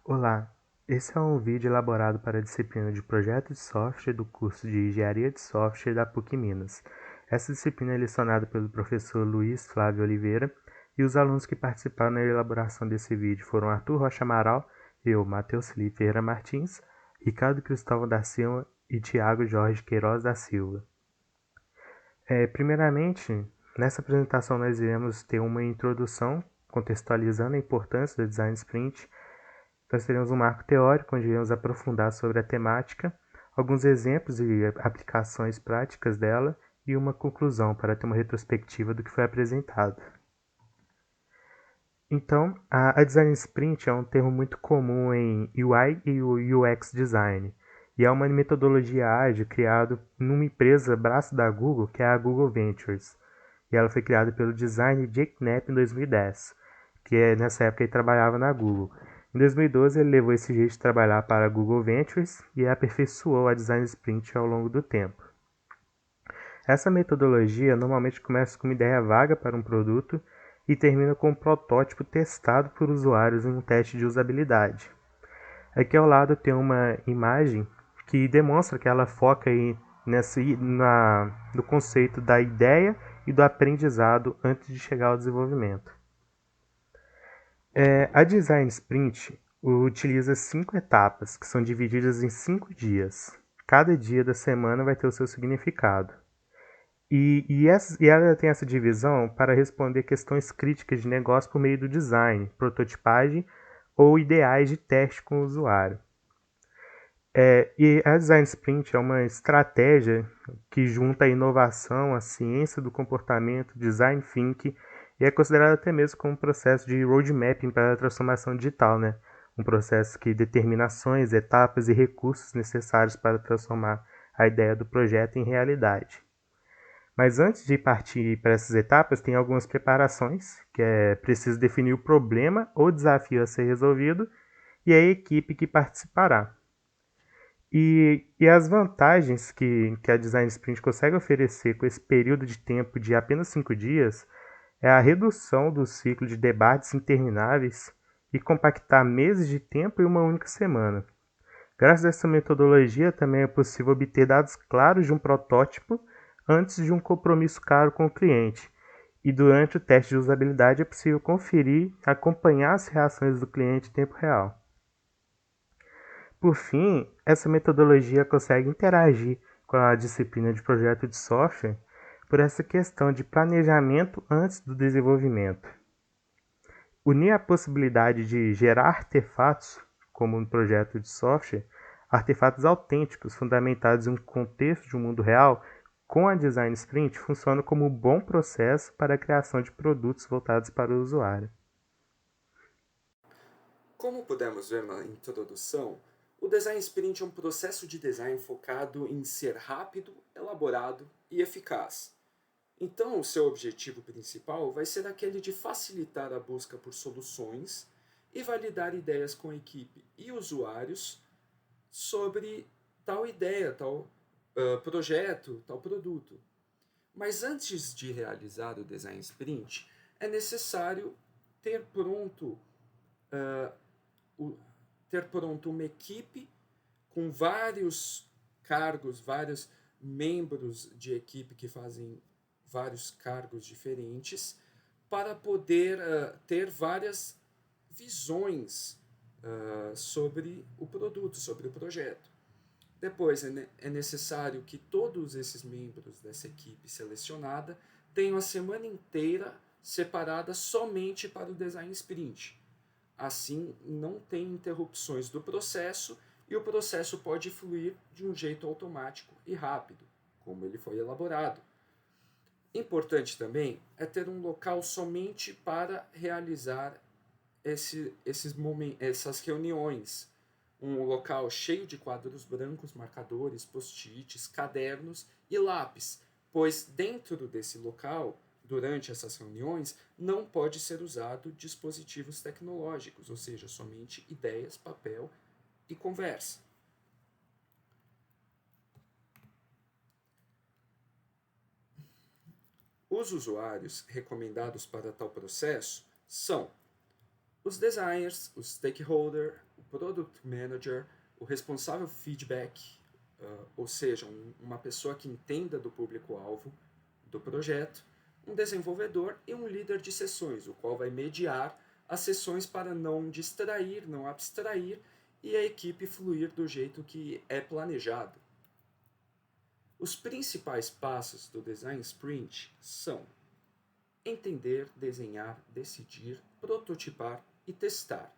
Olá, esse é um vídeo elaborado para a disciplina de Projeto de Software do curso de Engenharia de Software da PUC Minas. Essa disciplina é lecionada pelo professor Luiz Flávio Oliveira e os alunos que participaram na elaboração desse vídeo foram Arthur Rocha Amaral, eu, Matheus Felipe Ferreira Martins, Ricardo Cristóvão da Silva e Tiago Jorge Queiroz da Silva. Primeiramente, nessa apresentação nós iremos ter uma introdução contextualizando a importância do Design Sprint. Nós teremos um marco teórico, onde iremos aprofundar sobre a temática, alguns exemplos e aplicações práticas dela e uma conclusão para ter uma retrospectiva do que foi apresentado. Então, a Design Sprint é um termo muito comum em UI e UX Design, e é uma metodologia ágil criada numa empresa braço da Google, que é a Google Ventures. E ela foi criada pelo designer Jake Knapp em 2010, nessa época ele trabalhava na Google. Em 2012, ele levou esse jeito de trabalhar para a Google Ventures e aperfeiçoou a Design Sprint ao longo do tempo. Essa metodologia normalmente começa com uma ideia vaga para um produto e termina com um protótipo testado por usuários em um teste de usabilidade. Aqui ao lado tem uma imagem que demonstra que ela foca no conceito da ideia e do aprendizado antes de chegar ao desenvolvimento. A Design Sprint utiliza 5 etapas, que são divididas em 5 dias. Cada dia da semana vai ter o seu significado. E ela tem essa divisão para responder questões críticas de negócio por meio do design, prototipagem ou ideais de teste com o usuário. E a Design Sprint é uma estratégia que junta a inovação, a ciência do comportamento, design thinking, e é considerada até mesmo como um processo de roadmapping para a transformação digital, né? Um processo que determina ações, etapas e recursos necessários para transformar a ideia do projeto em realidade. Mas antes de partir para essas etapas, tem algumas preparações, que é preciso definir o problema ou desafio a ser resolvido e a equipe que participará. E as vantagens que a Design Sprint consegue oferecer com esse período de tempo de apenas 5 dias é a redução do ciclo de debates intermináveis e compactar meses de tempo em uma única semana. Graças a essa metodologia, também é possível obter dados claros de um protótipo antes de um compromisso caro com o cliente. E durante o teste de usabilidade é possível conferir e acompanhar as reações do cliente em tempo real. Por fim, essa metodologia consegue interagir com a disciplina de projeto de software por essa questão de planejamento antes do desenvolvimento. Unir a possibilidade de gerar artefatos, como no projeto de software, artefatos autênticos fundamentados em um contexto de um mundo real, com a Design Sprint funciona como um bom processo para a criação de produtos voltados para o usuário. Como pudemos ver na introdução, o Design Sprint é um processo de design focado em ser rápido, elaborado e eficaz. Então, o seu objetivo principal vai ser aquele de facilitar a busca por soluções e validar ideias com a equipe e usuários sobre tal ideia, tal projeto, tal produto. Mas antes de realizar o Design Sprint, é necessário ter pronto uh, ter pronto uma equipe com vários cargos, vários membros de equipe que fazem vários cargos diferentes, para poder ter várias visões sobre o produto, sobre o projeto. Depois, é necessário que todos esses membros dessa equipe selecionada tenham a semana inteira separada somente para o design sprint. Assim, não tem interrupções do processo e o processo pode fluir de um jeito automático e rápido, como ele foi elaborado. Importante também é ter um local somente para realizar essas reuniões. Um local cheio de quadros brancos, marcadores, post-its, cadernos e lápis, pois dentro desse local, durante essas reuniões, não pode ser usado dispositivos tecnológicos, ou seja, somente ideias, papel e conversa. Os usuários recomendados para tal processo são os designers, os stakeholders, Product Manager, o responsável feedback, ou seja, uma pessoa que entenda do público-alvo do projeto, um desenvolvedor e um líder de sessões, o qual vai mediar as sessões para não distrair, não abstrair e a equipe fluir do jeito que é planejado. Os principais passos do Design Sprint são entender, desenhar, decidir, prototipar e testar.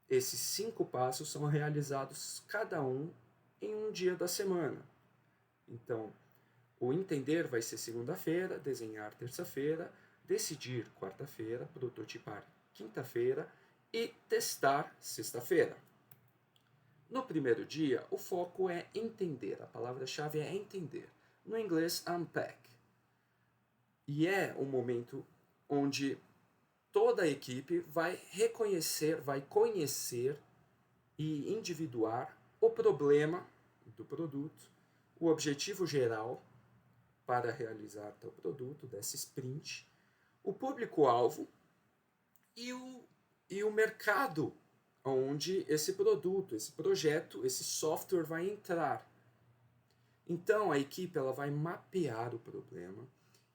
Esses 5 passos são realizados cada um em um dia da semana. Então, o entender vai ser segunda-feira, desenhar terça-feira, decidir quarta-feira, prototipar quinta-feira e testar sexta-feira. No primeiro dia, o foco é entender. A palavra-chave é entender. No inglês, unpack. E é um momento onde toda a equipe vai reconhecer, vai conhecer e individuar o problema do produto, o objetivo geral para realizar tal produto, dessa sprint, o público-alvo e o mercado onde esse produto, esse projeto, esse software vai entrar. Então, a equipe ela vai mapear o problema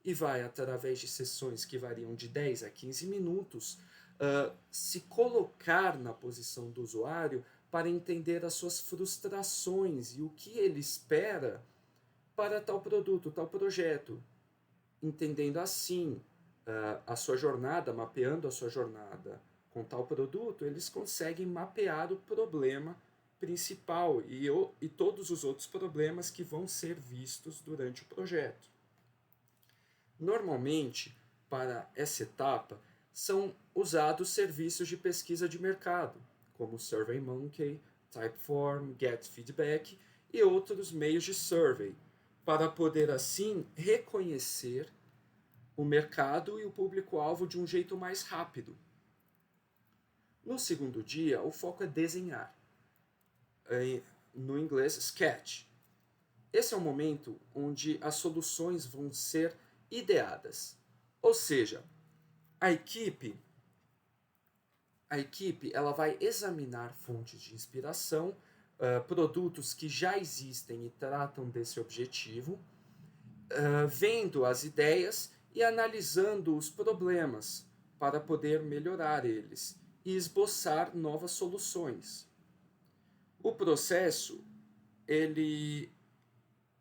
e vai, através de sessões que variam de 10 a 15 minutos, se colocar na posição do usuário para entender as suas frustrações e o que ele espera para tal produto, tal projeto. Entendendo assim a sua jornada, mapeando a sua jornada com tal produto, eles conseguem mapear o problema principal e todos os outros problemas que vão ser vistos durante o projeto. Normalmente, para essa etapa, são usados serviços de pesquisa de mercado, como SurveyMonkey, Typeform, GetFeedback e outros meios de survey, para poder assim reconhecer o mercado e o público-alvo de um jeito mais rápido. No segundo dia, o foco é desenhar, no inglês sketch. Esse é o momento onde as soluções vão ser ideadas. Ou seja, a equipe ela vai examinar fontes de inspiração, produtos que já existem e tratam desse objetivo, vendo as ideias e analisando os problemas para poder melhorar eles e esboçar novas soluções. O processo ele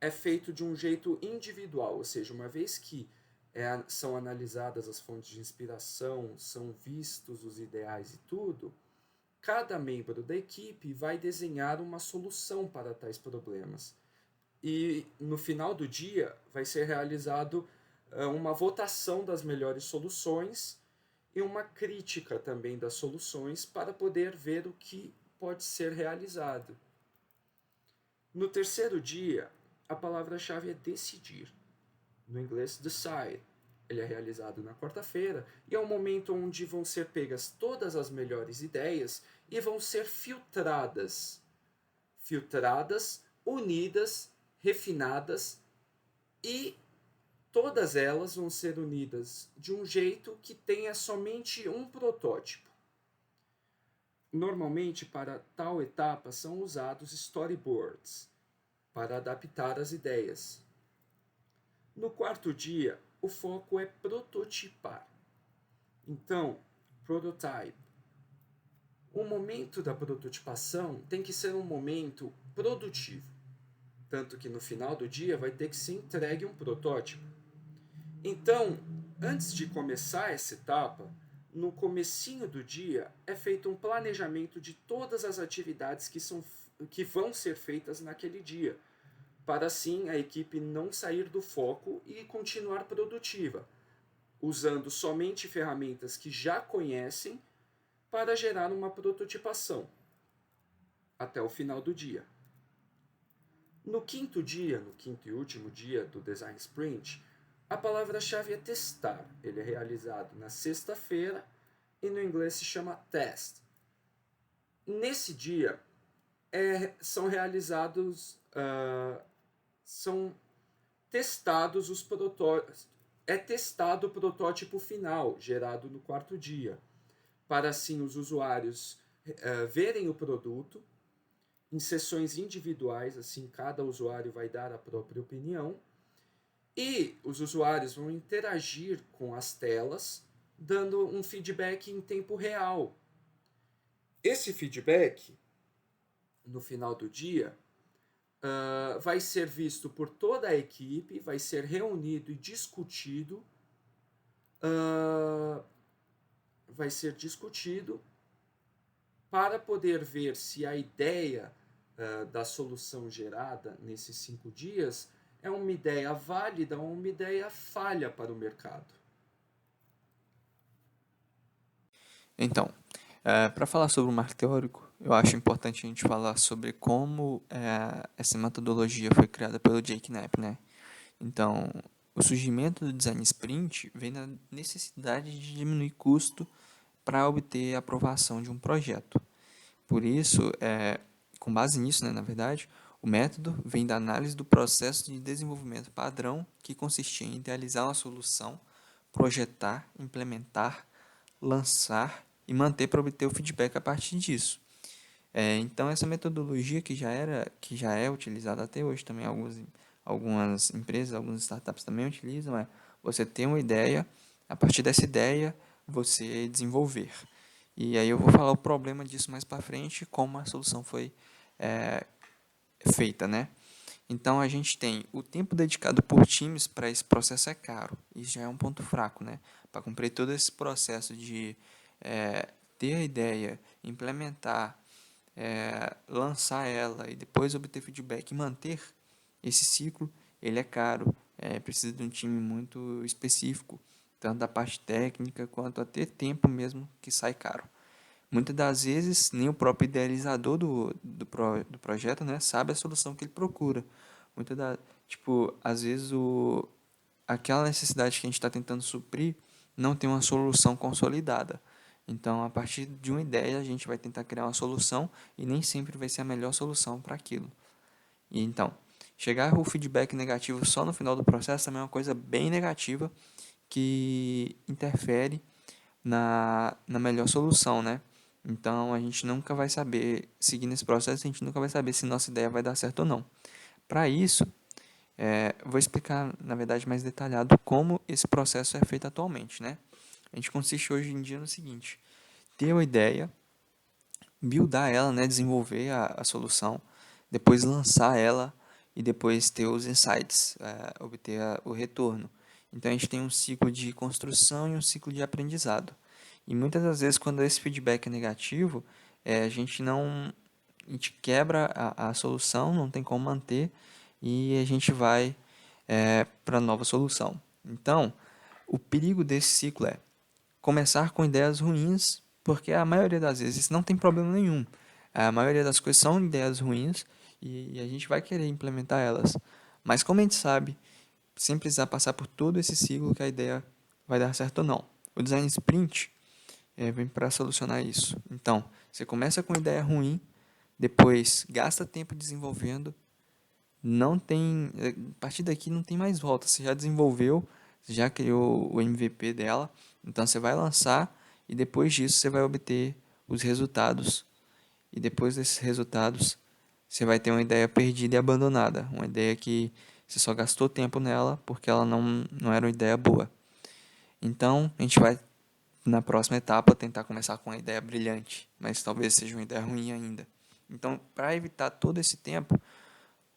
é feito de um jeito individual, ou seja, uma vez que são analisadas as fontes de inspiração, são vistos os ideais e tudo, cada membro da equipe vai desenhar uma solução para tais problemas. E no final do dia vai ser realizado uma votação das melhores soluções e uma crítica também das soluções para poder ver o que pode ser realizado. No terceiro dia, a palavra-chave é decidir. No inglês, decide. Ele é realizado na quarta-feira e é um momento onde vão ser pegas todas as melhores ideias e vão ser filtradas. Filtradas, unidas, refinadas e todas elas vão ser unidas de um jeito que tenha somente um protótipo. Normalmente, para tal etapa, são usados storyboards para adaptar as ideias. No quarto dia, o foco é prototipar. Então, prototype. O momento da prototipação tem que ser um momento produtivo, tanto que no final do dia vai ter que ser entregue um protótipo. Então, antes de começar essa etapa, no comecinho do dia é feito um planejamento de todas as atividades que vão ser feitas naquele dia, para assim a equipe não sair do foco e continuar produtiva, usando somente ferramentas que já conhecem para gerar uma prototipação até o final do dia. No quinto e último dia do Design Sprint, a palavra-chave é testar. Ele é realizado na sexta-feira e no inglês se chama test. Nesse dia são realizados, são testados os protótipos. É testado o protótipo final, gerado no quarto dia, para assim os usuários verem o produto em sessões individuais, assim cada usuário vai dar a própria opinião, e os usuários vão interagir com as telas, dando um feedback em tempo real. Esse feedback, no final do dia, vai ser visto por toda a equipe, vai ser reunido e discutido, uh, vai ser discutido para poder ver se a ideia da solução gerada nesses 5 dias é uma ideia válida ou uma ideia falha para o mercado. Então, para falar sobre o marco teórico, eu acho importante a gente falar sobre como essa metodologia foi criada pelo Jake Knapp, né? Então, o surgimento do design sprint vem da necessidade de diminuir custo para obter a aprovação de um projeto. Por isso, com base nisso, né, na verdade, o método vem da análise do processo de desenvolvimento padrão, que consistia em idealizar uma solução, projetar, implementar, lançar e manter para obter o feedback a partir disso. Então, essa metodologia que já é utilizada até hoje também, algumas empresas, algumas startups também utilizam, você ter uma ideia, a partir dessa ideia você desenvolver. E aí eu vou falar o problema disso mais para frente, como a solução foi feita, né? Então a gente tem o tempo dedicado por times para esse processo é caro. Isso já é um ponto fraco, né? Para cumprir todo esse processo de ter a ideia, implementar, lançar ela e depois obter feedback e manter esse ciclo, ele é caro. Precisa de um time muito específico, tanto da parte técnica quanto a ter tempo mesmo, que sai caro. Muitas das vezes, nem o próprio idealizador do projeto, né, sabe a solução que ele procura. Às vezes, aquela necessidade que a gente está tentando suprir não tem uma solução consolidada. Então, a partir de uma ideia, a gente vai tentar criar uma solução e nem sempre vai ser a melhor solução para aquilo. E então, chegar ao feedback negativo só no final do processo também é uma coisa bem negativa que interfere na melhor solução, né? Então, a gente nunca vai saber, seguindo esse processo, a gente nunca vai saber se nossa ideia vai dar certo ou não. Para isso, vou explicar, na verdade, mais detalhado como esse processo é feito atualmente, né? A gente consiste hoje em dia no seguinte: ter uma ideia, buildar ela, né? Desenvolver a solução, depois lançar ela e depois ter os insights, obter o retorno. Então, a gente tem um ciclo de construção e um ciclo de aprendizado. E muitas das vezes, quando esse feedback é negativo, a gente quebra a solução, não tem como manter, e a gente vai para a nova solução. Então, o perigo desse ciclo é começar com ideias ruins, porque a maioria das vezes não tem problema nenhum. A maioria das coisas são ideias ruins e a gente vai querer implementar elas. Mas como a gente sabe, sem precisar passar por todo esse ciclo, que a ideia vai dar certo ou não. O design sprint vem para solucionar isso. Então, você começa com ideia ruim, depois gasta tempo desenvolvendo, não tem, a partir daqui não tem mais volta. Você já desenvolveu, você já criou o MVP dela, então você vai lançar e depois disso você vai obter os resultados. E depois desses resultados, você vai ter uma ideia perdida e abandonada, uma ideia que você só gastou tempo nela porque ela não era uma ideia boa. Então, a gente vai na próxima etapa tentar começar com uma ideia brilhante, mas talvez seja uma ideia ruim ainda. Então, para evitar todo esse tempo,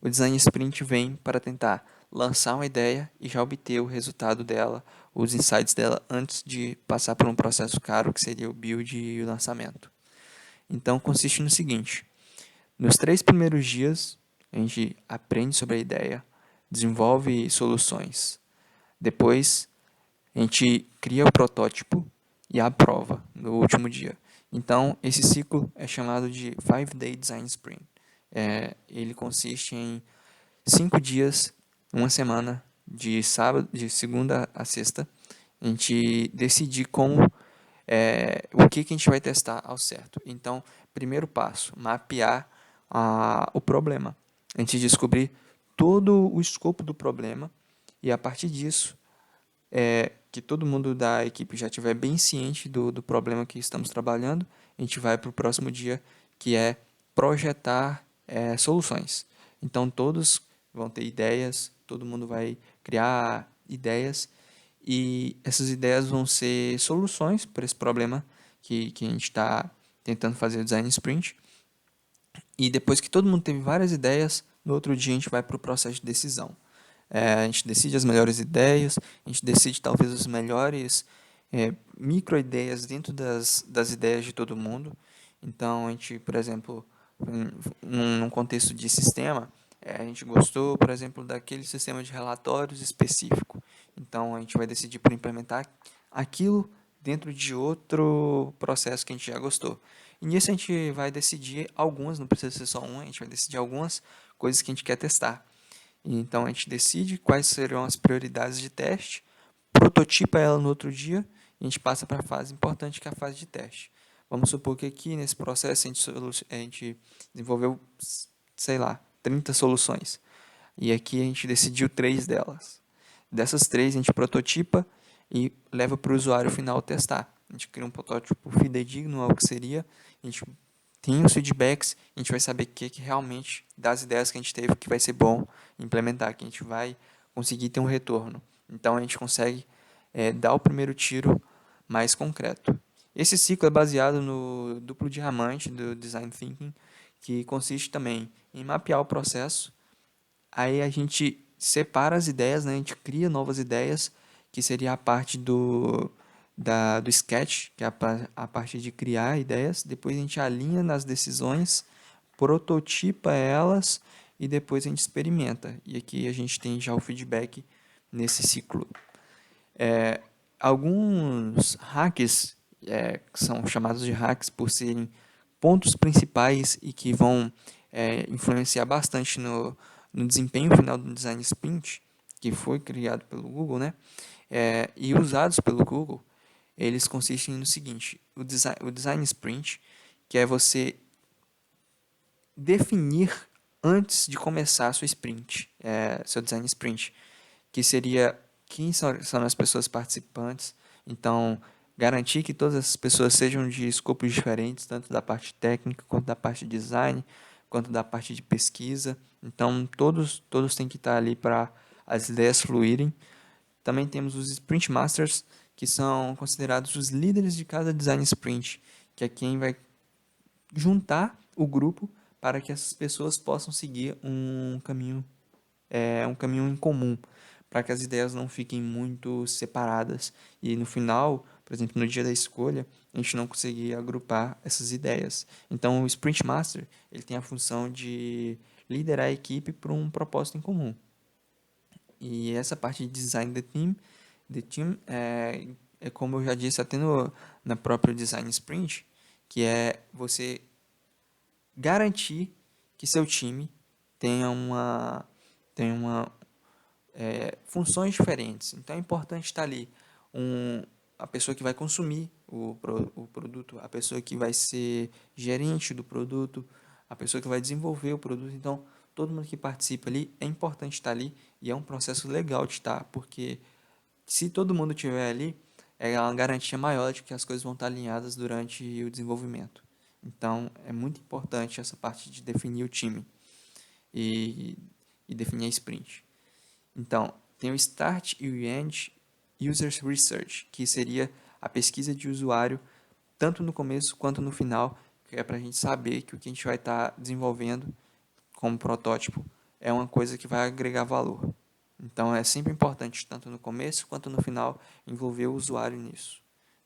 o design sprint vem para tentar lançar uma ideia e já obter o resultado dela, os insights dela, antes de passar por um processo caro, que seria o build e o lançamento. Então, consiste no seguinte: nos 3 primeiros dias, a gente aprende sobre a ideia, desenvolve soluções. Depois, a gente cria o protótipo e aprova no último dia. Então, esse ciclo é chamado de 5-Day Design Sprint. Ele consiste em 5 dias, uma semana, de segunda a sexta, a gente decidir o que a gente vai testar ao certo. Então, primeiro passo, mapear o problema. A gente descobrir todo o escopo do problema e a partir disso, que todo mundo da equipe já estiver bem ciente do problema que estamos trabalhando, a gente vai para o próximo dia, que é projetar soluções. Então, todos vão ter ideias, todo mundo vai criar ideias, e essas ideias vão ser soluções para esse problema que a gente está tentando fazer o design sprint. E depois que todo mundo teve várias ideias, no outro dia a gente vai para o processo de decisão. A gente decide as melhores ideias, a gente decide talvez as melhores micro-ideias dentro das ideias de todo mundo. Então, a gente, por exemplo, num contexto de sistema, a gente gostou, por exemplo, daquele sistema de relatórios específico. Então, a gente vai decidir por implementar aquilo dentro de outro processo que a gente já gostou. E nisso a gente vai decidir algumas, não precisa ser só uma, a gente vai decidir algumas coisas que a gente quer testar. Então a gente decide quais serão as prioridades de teste, prototipa ela no outro dia e a gente passa para a fase importante, que é a fase de teste. Vamos supor que aqui nesse processo a gente desenvolveu, sei lá, 30 soluções. E aqui a gente decidiu 3 delas. Dessas 3 a gente prototipa e leva para o usuário final testar. A gente cria um protótipo fidedigno ao que seria, a gente tem os feedbacks, a gente vai saber o que realmente das ideias que a gente teve que vai ser bom implementar, que a gente vai conseguir ter um retorno. Então a gente consegue dar o primeiro tiro mais concreto. Esse ciclo é baseado no duplo diamante do Design Thinking, que consiste também em mapear o processo. Aí a gente separa as ideias, né? A gente cria novas ideias, que seria a parte do sketch, que é a parte de criar ideias. Depois a gente alinha nas decisões, prototipa elas e depois a gente experimenta. E aqui a gente tem já o feedback nesse ciclo. Alguns hacks, que são chamados de hacks por serem pontos principais e que vão influenciar bastante no desempenho final do design sprint, que foi criado pelo Google, né? E usados pelo Google, eles consistem no seguinte: o design sprint, que é você definir antes de começar a sua sprint, seu design sprint, que seria quem são as pessoas participantes. Então, garantir que todas essas pessoas sejam de escopos diferentes, tanto da parte técnica, quanto da parte de design, quanto da parte de pesquisa. Então, todos têm que estar ali para as ideias fluírem. Também temos os Sprint Masters, que são considerados os líderes de cada design sprint, que é quem vai juntar o grupo para que essas pessoas possam seguir um caminho em comum, para que as ideias não fiquem muito separadas e no final, por exemplo, no dia da escolha, a gente não conseguir agrupar essas ideias. Então, o Sprint Master, ele tem a função de liderar a equipe para um propósito em comum. E essa parte de design the team é como eu já disse até na própria design sprint, que é você garantir que seu time tenha funções diferentes. Então é importante estar ali a pessoa que vai consumir o produto, a pessoa que vai ser gerente do produto, a pessoa que vai desenvolver o produto. Então, todo mundo que participa ali é importante estar ali e é um processo legal de estar, porque se todo mundo estiver ali, é uma garantia maior de que as coisas vão estar alinhadas durante o desenvolvimento. Então, é muito importante essa parte de definir o time e, e definir a sprint. Então, tem o Start e o End Users Research, que seria a pesquisa de usuário tanto no começo quanto no final, que é para a gente saber que o que a gente vai estar desenvolvendo como protótipo é uma coisa que vai agregar valor. Então, é sempre importante, tanto no começo quanto no final, envolver o usuário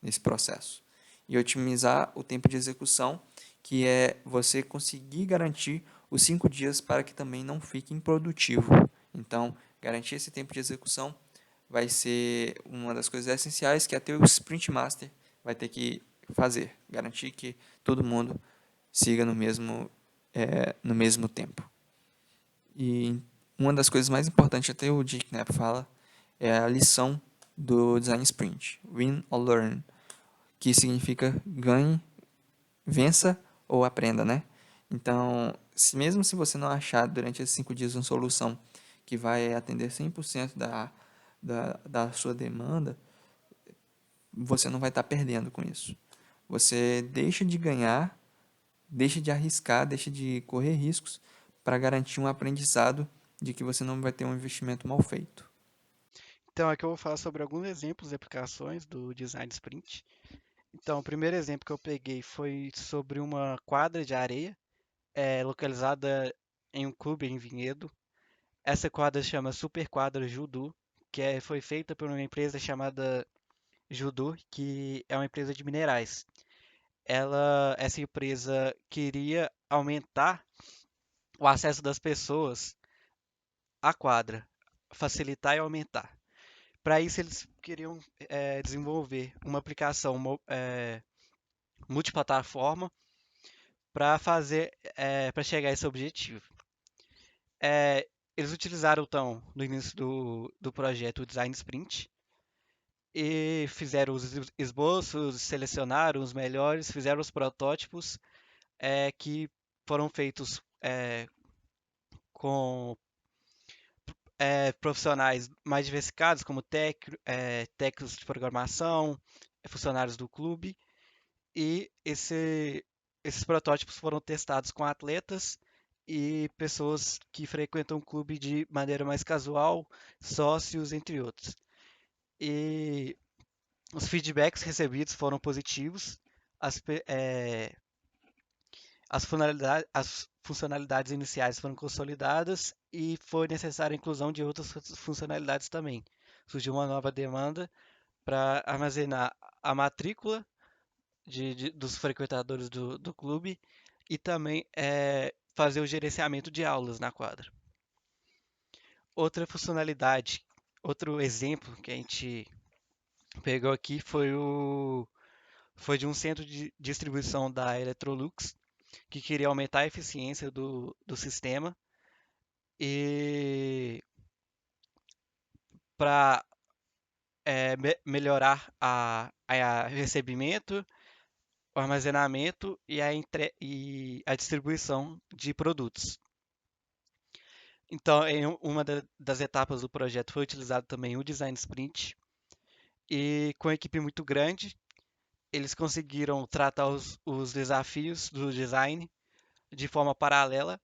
nesse processo. E otimizar o tempo de execução, que é você conseguir garantir os 5 dias para que também não fique improdutivo. Então, garantir esse tempo de execução vai ser uma das coisas essenciais que até o Sprint Master vai ter que fazer. Garantir que todo mundo siga no mesmo tempo. E uma das coisas mais importantes, até o Jake Knapp fala, é a lição do Design Sprint, Win or Learn, que significa ganhe, vença ou aprenda, né? Então, mesmo se você não achar durante esses 5 dias uma solução que vai atender 100% da sua demanda, você não vai estar perdendo com isso. Você deixa de ganhar, deixa de arriscar, deixa de correr riscos para garantir um aprendizado de que você não vai ter um investimento mal feito. Então, aqui eu vou falar sobre alguns exemplos de aplicações do Design Sprint. Então, o primeiro exemplo que eu peguei foi sobre uma quadra de areia, localizada em um clube em Vinhedo. Essa quadra se chama Super Quadra Judo, foi feita por uma empresa chamada Judo, que é uma empresa de minerais. Essa empresa queria aumentar o acesso das pessoas à quadra, facilitar e aumentar. Para isso, eles queriam desenvolver uma aplicação multiplataforma para para chegar a esse objetivo. Eles utilizaram, então, no início do projeto, o Design Sprint e fizeram os esboços, selecionaram os melhores, fizeram os protótipos que foram feitos com profissionais mais diversificados, como técnicos de programação, funcionários do clube, e esses protótipos foram testados com atletas e pessoas que frequentam o clube de maneira mais casual, sócios, entre outros. E os feedbacks recebidos foram positivos, as, pe- eh, as funcionalidades iniciais foram consolidadas e foi necessária a inclusão de outras funcionalidades também. Surgiu uma nova demanda para armazenar a matrícula dos frequentadores do clube e também fazer o gerenciamento de aulas na quadra. Outra funcionalidade, outro exemplo que a gente pegou aqui foi de um centro de distribuição da Electrolux que queria aumentar a eficiência do sistema e para melhorar a recebimento, o armazenamento e a distribuição de produtos. Então, em uma das etapas do projeto foi utilizado também o Design Sprint e com uma equipe muito grande, eles conseguiram tratar os desafios do design de forma paralela,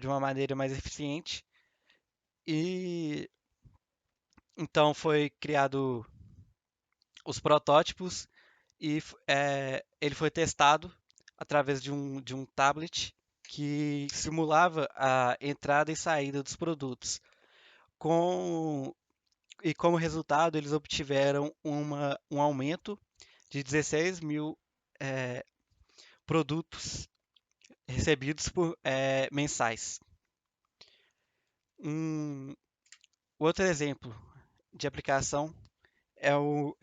de uma maneira mais eficiente. E então foi criado os protótipos e ele foi testado através de um tablet que simulava a entrada e saída dos produtos. Com, e como resultado, eles obtiveram um aumento de 16 mil produtos recebidos por mensais. Um outro exemplo de aplicação é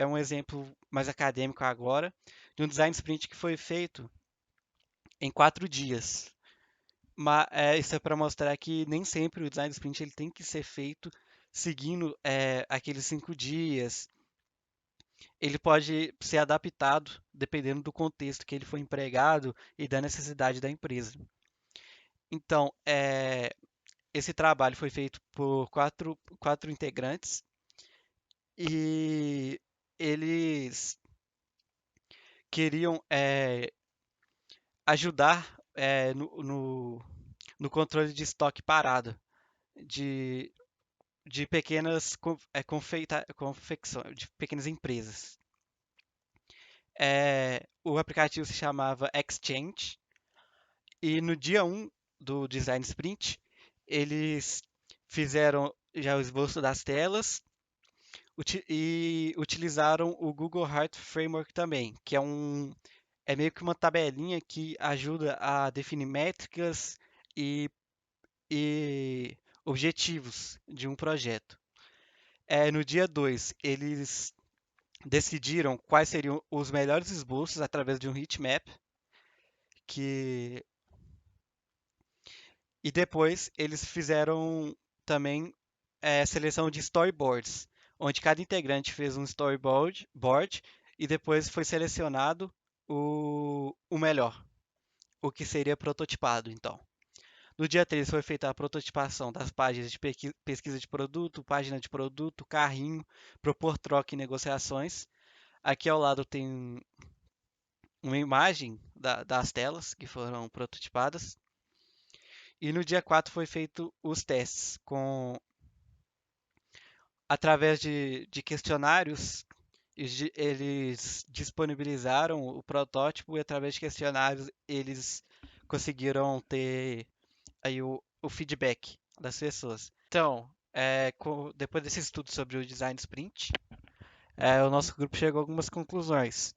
um exemplo mais acadêmico agora, de um design sprint que foi feito em 4 dias. Mas isso é para mostrar que nem sempre o design sprint ele tem que ser feito seguindo aqueles 5 dias. Ele pode ser adaptado dependendo do contexto que ele foi empregado e da necessidade da empresa. Então, esse trabalho foi feito por quatro integrantes e eles queriam ajudar no controle de estoque parado de, de pequenas confecções, de pequenas empresas. O aplicativo se chamava Exchange e no dia 1 do Design Sprint eles fizeram já o esboço das telas e utilizaram o Google Heart Framework também, que é meio que uma tabelinha que ajuda a definir métricas e objetivos de um projeto. No dia 2, eles decidiram quais seriam os melhores esboços através de um heatmap, que e depois eles fizeram também seleção de storyboards, onde cada integrante fez um storyboard e depois foi selecionado o melhor, o que seria prototipado, então. No dia 3 foi feita a prototipação das páginas de pesquisa de produto, página de produto, carrinho, propor troca e negociações. Aqui ao lado tem uma imagem das telas que foram prototipadas. E no dia 4 foi feito os testes através de questionários. Eles disponibilizaram o protótipo e através de questionários eles conseguiram ter aí o feedback das pessoas. Então, depois desse estudo sobre o design sprint, o nosso grupo chegou a algumas conclusões.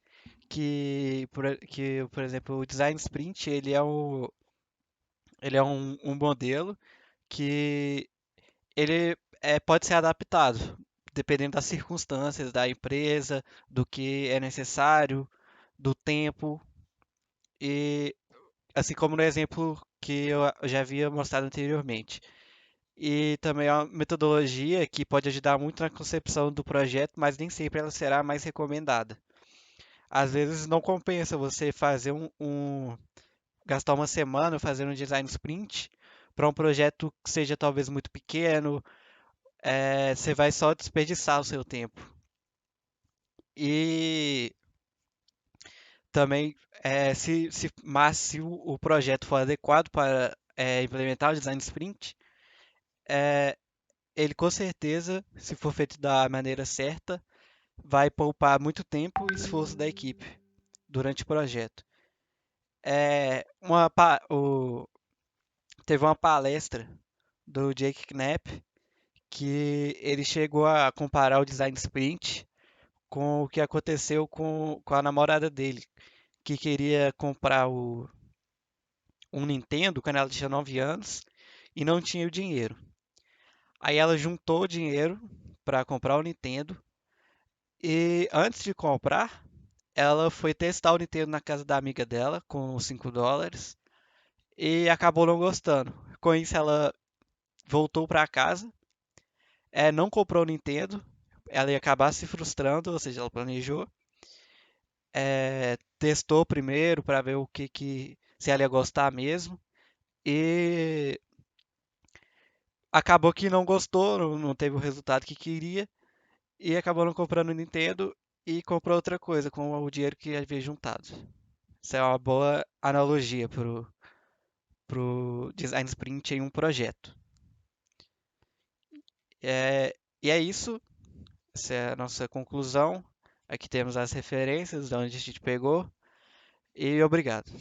Por exemplo, o design sprint ele é um modelo que ele pode ser adaptado dependendo das circunstâncias da empresa, do que é necessário, do tempo e assim como no exemplo que eu já havia mostrado anteriormente. E também é uma metodologia que pode ajudar muito na concepção do projeto, mas nem sempre ela será a mais recomendada. Às vezes não compensa você fazer gastar uma semana fazendo um design sprint para um projeto que seja talvez muito pequeno, você vai só desperdiçar o seu tempo. E também, mas se o projeto for adequado para implementar o design sprint, ele com certeza, se for feito da maneira certa, vai poupar muito tempo e esforço da equipe durante o projeto. Teve uma palestra do Jake Knapp que ele chegou a comparar o design sprint com o que aconteceu com a namorada dele, que queria comprar um Nintendo quando ela tinha 9 anos e não tinha o dinheiro. Aí ela juntou o dinheiro para comprar o Nintendo e antes de comprar, ela foi testar o Nintendo na casa da amiga dela com $5 e acabou não gostando. Com isso, ela voltou para casa, não comprou o Nintendo, ela ia acabar se frustrando, ou seja, ela planejou, testou primeiro para ver se ela ia gostar mesmo e acabou que não gostou, não teve o resultado que queria e acabou não comprando o Nintendo e comprou outra coisa com o dinheiro que havia juntado. Isso é uma boa analogia pro design sprint em um projeto. E é isso. Essa é a nossa conclusão. Aqui temos as referências de onde a gente pegou. E obrigado.